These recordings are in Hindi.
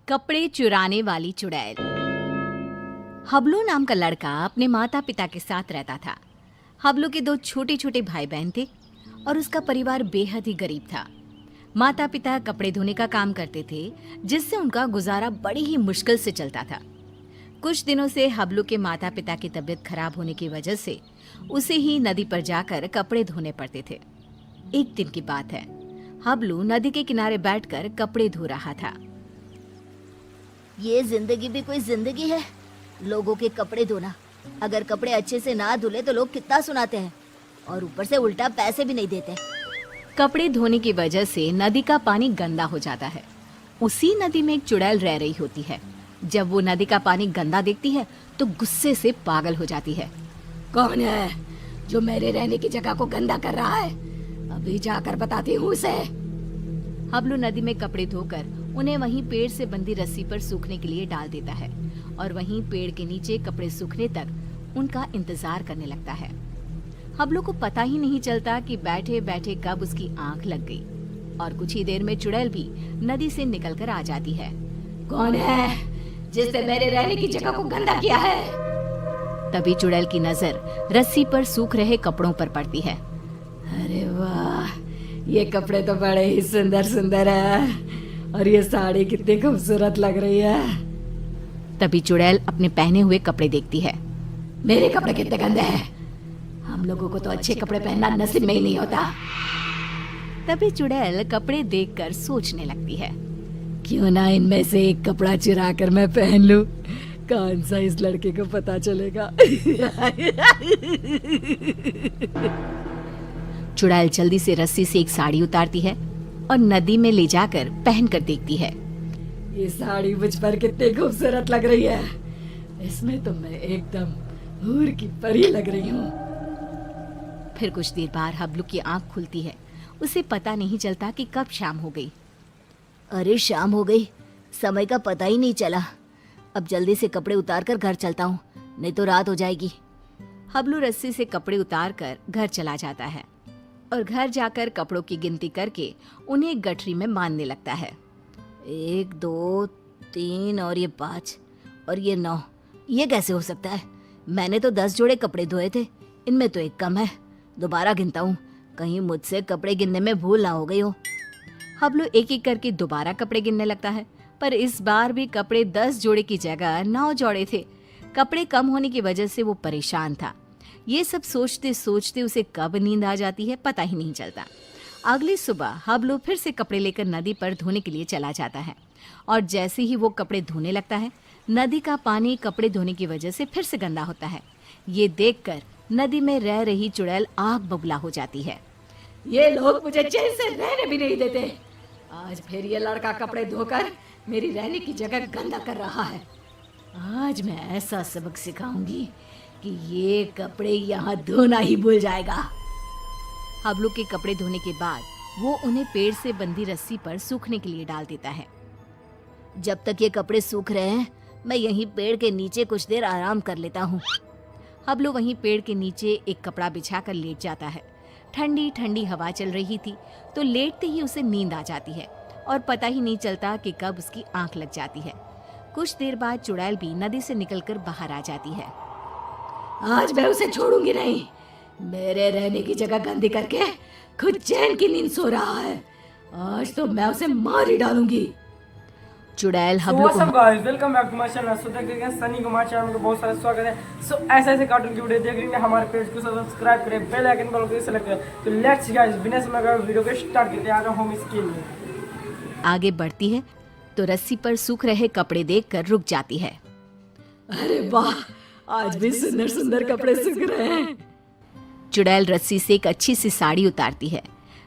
कपड़े चुराने वाली चुड़ैल। हबलू नाम का लड़का अपने माता पिता के साथ रहता था। हबलू के 2 छोटे छोटे भाई बहन थे और उसका परिवार बेहद ही गरीब था। माता पिता कपड़े धोने का काम करते थे, जिससे उनका गुजारा बड़ी ही मुश्किल से चलता था। कुछ दिनों से हबलू के माता पिता की तबीयत खराब होने की वजह से उसे ही नदी पर जाकर कपड़े धोने पड़ते थे। एक दिन की बात है, हबलू नदी के किनारे बैठकर कपड़े धो रहा था। ये जिंदगी भी कोई जिंदगी है, लोगों के कपड़े धोना। अगर कपड़े अच्छे से ना धुले तो लोग कितना सुनाते हैं और ऊपर से उल्टा पैसे भी नहीं देते। कपड़े धोने की वजह से नदी का पानी गंदा हो जाता है। उसी नदी में एक चुड़ैल रह रही होती है। जब वो नदी का पानी गंदा देखती है तो गुस्से से पागल हो जाती है। कौन है जो मेरे रहने की जगह को गंदा कर रहा है? अभी जाकर बताती हूँ उसे। हबलू नदी में कपड़े धोकर उन्हें वहीं पेड़ से बंधी रस्सी पर सूखने के लिए डाल देता है और वहीं पेड़ के नीचे कपड़े सूखने तक उनका इंतजार करने लगता है। हबलू को पता ही नहीं चलता कि बैठे बैठे कब उसकी आंख लग गई और कुछ ही देर में चुड़ैल भी नदी से निकलकर आ जाती है। कौन है जिसने मेरे रहने की जगह को गंदा किया है? तभी चुड़ैल की नजर रस्सी पर सूख रहे कपड़ों पर पड़ती है। अरे वाह, ये कपड़े तो बड़े ही सुंदर सुंदर है और ये साड़ी कितनी खूबसूरत लग रही है। तभी चुड़ैल अपने पहने हुए कपड़े देखती है। मेरे कपड़े कितने गंदे हैं, हम लोगों को तो अच्छे कपड़े पहनना नसीब में ही नहीं होता। तभी चुड़ैल कपड़े देखकर सोचने लगती है, क्यों ना इनमें से एक कपड़ा चुरा कर मैं पहन लूं, कौन सा इस लड़के को पता चलेगा। चुड़ैल जल्दी से रस्सी से एक साड़ी उतारती है और नदी में ले जाकर पहन कर देखती है। ये साड़ी मुझ पर कितनी खूबसूरत लग रही है, इसमें तो मैं एकदम हूर की परी लग रही हूँ। फिर कुछ देर बाद हबलू की आंख खुलती है। उसे पता नहीं चलता कि कब शाम हो गई। अरे शाम हो गई, समय का पता ही नहीं चला। अब जल्दी से कपड़े उतार कर घर चलता हूँ, नहीं तो रात हो जाएगी। हबलू रस्सी से कपड़े उतार कर घर चला जाता है और घर जाकर कपड़ों की गिनती करके उन्हें एक गठरी में बांधने लगता है। 1 2 3 और ये 5 और ये 9, ये कैसे हो सकता है? मैंने तो 10 जोड़े कपड़े धोए थे, इनमें तो एक कम है। दोबारा गिनता हूँ, कहीं मुझसे कपड़े गिनने में भूल ना हो गई हो। हबलू एक एक करके दोबारा कपड़े गिनने लगता है, पर इस बार भी कपड़े 10 जोड़े की जगह 9 जोड़े थे। कपड़े कम होने की वजह से वो परेशान था। ये सब सोचते सोचते उसे कब नींद आ जाती है पता ही नहीं चलता। अगली सुबह हबलू फिर से कपड़े लेकर नदी पर धोने के लिए चला जाता है और जैसे ही वो कपड़े धोने लगता है, नदी का पानी कपड़े धोने की वजह से फिर से गंदा होता है। ये देखकर नदी में रह रही चुड़ैल आग बबूला हो जाती है। ये लोग मुझे चैन से रहने भी नहीं देते। आज फिर ये लड़का कपड़े धोकर मेरी रहने की जगह गंदा कर रहा है। आज मैं ऐसा सबक सिखाऊंगी कि ये कपड़े यहाँ धोना ही भूल जाएगा। हबलू के कपड़े धोने के बाद वो उन्हें पेड़ से बंधी रस्सी पर सूखने के लिए डाल देता है। जब तक ये कपड़े सूख रहे हैं, मैं यहीं पेड़ के नीचे कुछ देर आराम कर लेता हूँ। हबलू वहीं पेड़ के नीचे एक कपड़ा बिछाकर लेट जाता है। ठंडी ठंडी हवा चल रही थी तो लेटते ही उसे नींद आ जाती है और पता ही नहीं चलता कि कब उसकी आंख लग जाती है। कुछ देर बाद चुड़ैल भी नदी से निकलकर बाहर आ जाती है। आज मैं उसे छोड़ूंगी नहीं, मेरे रहने की जगह गंदी करके खुद चैन की नींद सो रहा है। आज तो मैं उसे मार ही डालूंगी। चुड़ैल हबलू को welcome back to my channel. So देखिए सनी कुमार चैनल में बहुत सारा स्वागत है। सो ऐसे कार्टून की वीडियो देखने के लिए हमारे पेज को सब्सक्राइब करें, बेल आइकन को सेलेक्ट करें। तो लेट्स गाइस, बिना समय गवाए वीडियो को स्टार्ट करते हैं। आ रहा हूं स्क्रीन में। आगे बढ़ती है तो रस्सी पर सूख रहे कपड़े देखकर रुक जाती है। अरे वाह, आज भी सुंदर सुंदर कपड़े सूख रहे हैं। चुड़ैल रस्सी से एक अच्छी सी साड़ी उतारती है,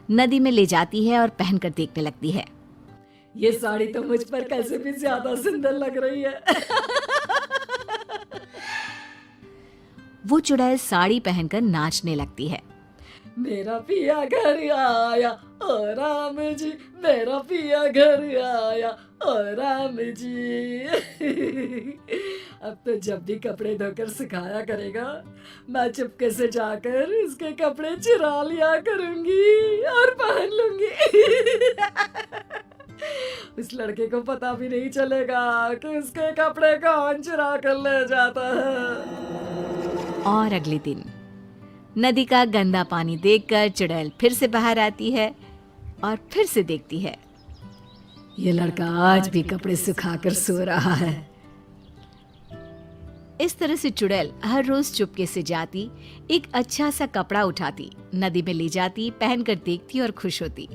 नदी में ले जाती है और पहनकर देखने लगती है। ये साड़ी तो मुझ पर कैसे भी ज्यादा सुंदर लग रही है। वो चुड़ैल साड़ी पहनकर नाचने लगती है। मेरा पिया घर आया ओ राम जी, मेरा पिया घर आया ओ राम जी। अब तो जब भी कपड़े धोकर सुखाया करेगा, मैं चुपके से जाकर उसके कपड़े चुरा लिया करूंगी और पहन लूंगी। उस लड़के को पता भी नहीं चलेगा कि उसके कपड़े कौन चुरा कर ले जाता है। और अगले दिन नदी का गंदा पानी देखकर चुड़ैल फिर से बाहर आती है और फिर से देखती है। ये लड़का आज भी कपड़े सुखाकर सो रहा है। इस तरह से चुड़ैल हर रोज चुपके से जाती, एक अच्छा सा कपड़ा उठाती, नदी में ले जाती, पहनकर देखती और खुश होती।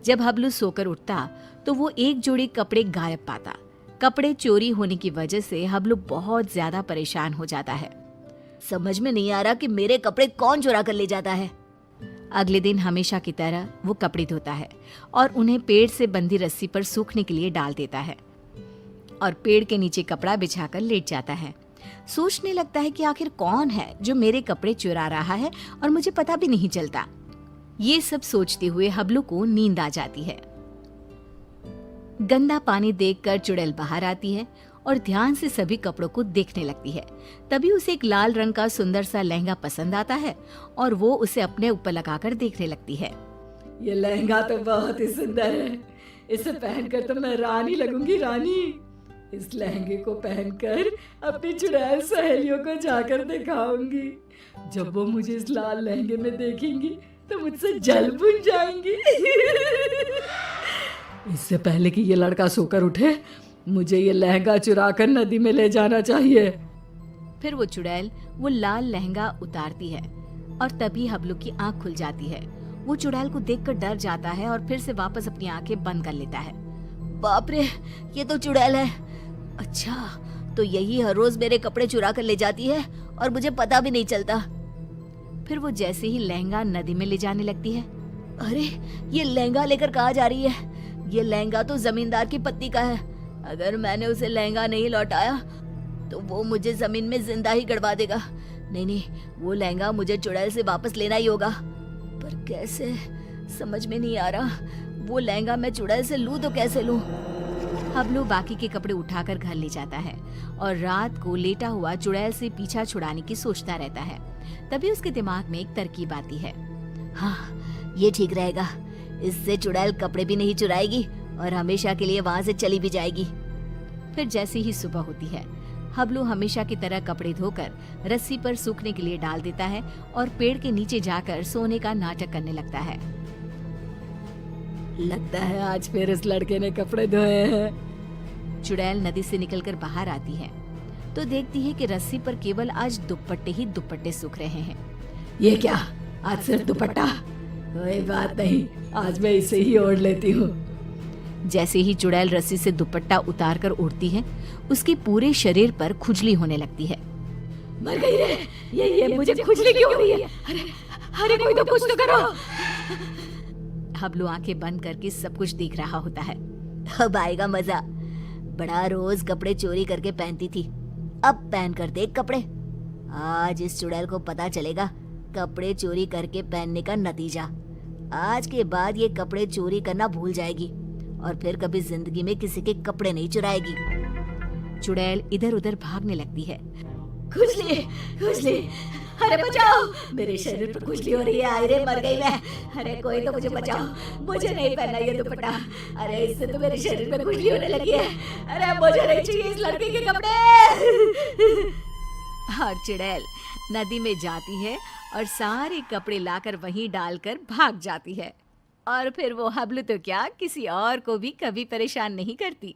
जब हबलू सोकर उठता तो वो एक जोड़ी कपड़े गायब पाता। कपड़े चोरी होने की वजह से हबलू बहुत ज्यादा परेशान हो जाता है। समझ में नहीं आ रहा कि मेरे कपड़े कौन चुरा कर ले जाता है। अगले दिन हमेशा की तरह वो कपड़े धोता है और उन्हें पेड़ से बंधी रस्सी पर सूखने के लिए डाल देता है और पेड़ के नीचे कपड़ा बिछाकर लेट जाता है। सोचने लगता है कि आखिर कौन है जो मेरे कपड़े चुरा रहा है और मुझे पता भी नहीं चलता। ये सब सोचते हुए हबलू को नींद आ जाती है। गंदा पानी देखकर चुड़ैल बाहर आती है और ध्यान से सभी कपड़ों को देखने लगती है। तभी उसे एक लाल रंग का सुंदर सा लहंगा पसंद आता है और वो उसे अपने ऊपर लगाकर देखने लगती है। ये लहंगा तो बहुत ही सुंदर है, इसे पहनकर तो मैं रानी लगूंगी, रानी। इस लहंगे को पहनकर अपनी चुड़ैल सहेलियों को जाकर दिखाऊंगी। जब वो मुझे इस लाल लहंगे में देखेंगी तो मुझसे जल बुझ जाएंगी। इससे पहले कि ये लड़का सोकर उठे, मुझे ये लहंगा चुराकर नदी में ले जाना चाहिए। फिर वो चुड़ैल वो लाल लहंगा उतारती है और तभी हबलू की आंख खुल जाती है। वो चुड़ैल को देखकर डर जाता है और फिर से वापस अपनी आंखें बंद कर लेता है। बाप रे, ये तो चुड़ैल है। अच्छा, तो यही हर रोज मेरे कपड़े चुरा कर ले जाती है और मुझे पता भी नहीं चलता। फिर वो जैसे ही लहंगा नदी में ले जाने लगती है, अरे ये लहंगा लेकर कहाँ जा रही है? ये लहंगा तो जमींदार की पत्नी का है। अगर मैंने उसे लहंगा नहीं लौटाया तो वो मुझे जमीन में जिंदा ही गड़वा देगा। नहीं, वो लहंगा मुझे चुड़ैल से वापस लेना ही होगा। पर कैसे, समझ में नहीं आ रहा। वो लहंगा मैं चुड़ैल से लूं तो कैसे लूं? हबलू बाकी के कपड़े उठाकर घर ले जाता है और रात को लेटा हुआ चुड़ैल से पीछा छुड़ाने की सोचता रहता है। तभी उसके दिमाग में एक तरकीब आती है। हाँ, ये ठीक रहेगा। इससे चुड़ैल कपड़े भी नहीं चुराएगी और हमेशा के लिए वहां से चली भी जाएगी। फिर जैसे ही सुबह होती है, हबलू हमेशा की तरह कपड़े धोकर रस्सी पर सूखने के लिए डाल देता है और पेड़ के नीचे जाकर सोने का नाटक करने लगता है। लगता है आज फिर इस लड़के ने कपड़े धोए हैं। चुड़ैल नदी से निकलकर बाहर आती है तो देखती है कि रस्सी पर केवल आज दुपट्टे ही दुपट्टे सूख रहे हैं। ये क्या, आज सिर्फ दुपट्टा? कोई बात नहीं, आज मैं इसे ही ओढ़ लेती हूँ। जैसे ही चुड़ैल रस्सी से दुपट्टा उतारकर उड़ती है, उसके पूरे शरीर पर खुजली होने लगती है। मर गई रे, ये मुझे खुजली क्यों हो रही है? अरे कोई तो कुछ तो करो। हबलू आंखें बंद करके सब कुछ देख रहा होता है। अब आएगा मजा। बड़ा रोज कपड़े चोरी करके पहनती थी, अब पहन कर देख कपड़े। आज इस चुड़ैल को पता चलेगा कपड़े चोरी करके पहनने का नतीजा। आज के बाद ये कपड़े चोरी करना भूल जाएगी और फिर कभी जिंदगी में किसी के कपड़े नहीं चुराएगी। चुड़ैल इधर उधर भागने लगती है। खुजली, खुजली, अरे बचाओ, मेरे शरीर पर खुजली हो रही है। अरे मर गई मैं। अरे कोई तो मुझे बचाओ, मुझे नहीं पहनना ये दुपट्टा। अरे इससे तो मेरे शरीर में खुजली होने लगी है। अरे मुझे नहीं चाहिए इस लड़के के कपड़े। और चुड़ैल नदी में जाती है और सारे कपड़े लाकर वहीं डालकर भाग जाती है। और फिर वो हबलू तो क्या, किसी और को भी कभी परेशान नहीं करती।